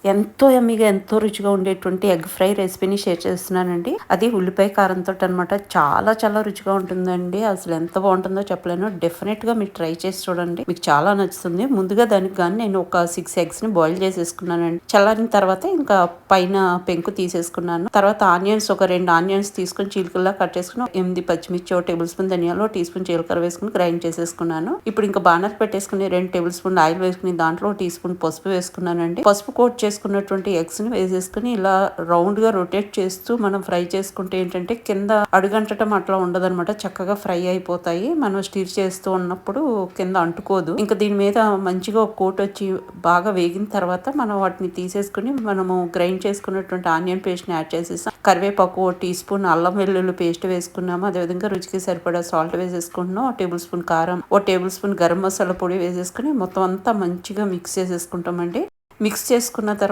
ఎంతో యమ్మీగా, ఎంతో రుచిగా ఉండేటువంటి ఎగ్ ఫ్రై రెసిపీని షేర్ చేస్తున్నానండి. అది ఉల్లిపాయ కారంతో అనమాట. చాలా చాలా రుచిగా ఉంటుందండి. అసలు ఎంత బాగుంటుందో చెప్పలేను. డెఫినెట్గా మీరు ట్రై చేసి చూడండి, మీకు చాలా నచ్చుతుంది. ముందుగా దానికి కానీ నేను ఒక 6 ఎగ్స్ని బాయిల్ చేసేసుకున్నానండి. చల్లారిన తర్వాత ఇంకా పైన పెంకు తీసేసుకున్నాను. తర్వాత ఆనియన్స్, ఒక 2 ఆనియన్స్ తీసుకొని చీలికల్లా కట్ చేసుకుని 8 పచ్చిమిర్చి, 1 టేబుల్ స్పూన్ ధనియాలు, 1 టీ స్పూన్ జీలకర్ర వేసుకుని గ్రైండ్ చేసేసుకున్నాను. ఇప్పుడు ఇంకా బానర్ పెట్టేసుకుని 2 టేబుల్ స్పూన్ ఆయిల్ వేసుకుని దాంట్లో 1 టీ స్పూన్ పసుపు వేసుకున్నానండి. పసుపు కోట్ చేసుకున్నటువంటి ఎగ్స్ ని వేసేసుకుని ఇలా రౌండ్ గా రొటేట్ చేస్తూ మనం ఫ్రై చేసుకుంటే ఏంటంటే కింద అడుగంటటం అట్లా ఉండదన్నమాట. చక్కగా ఫ్రై అయిపోతాయి. మనం స్టిర్ చేస్తూ ఉన్నప్పుడు కింద అంటుకోదు. ఇంకా దీని మీద మంచిగా ఒక కోట్ వచ్చి బాగా వేగిన తర్వాత మనం వాటిని తీసేసుకుని మనము గ్రైండ్ చేసుకున్నటువంటి ఆనియన్ పేస్ట్ ని యాడ్ చేసేసాం. కరివేపాకు, 1 టీ స్పూన్ అల్లం వెల్లుల్లి పేస్ట్ వేసుకున్నాము. అదేవిధంగా రుచికి సరిపడా సాల్ట్ వేసేసుకుంటున్నాం. 1 టేబుల్ స్పూన్ కారం, 1 టేబుల్ స్పూన్ గరం మసాలా పొడి వేసేసుకుని మొత్తం అంతా మంచిగా మిక్స్ చేసేసుకుంటామండి. మిక్స్ చేసుకున్న తర్వాత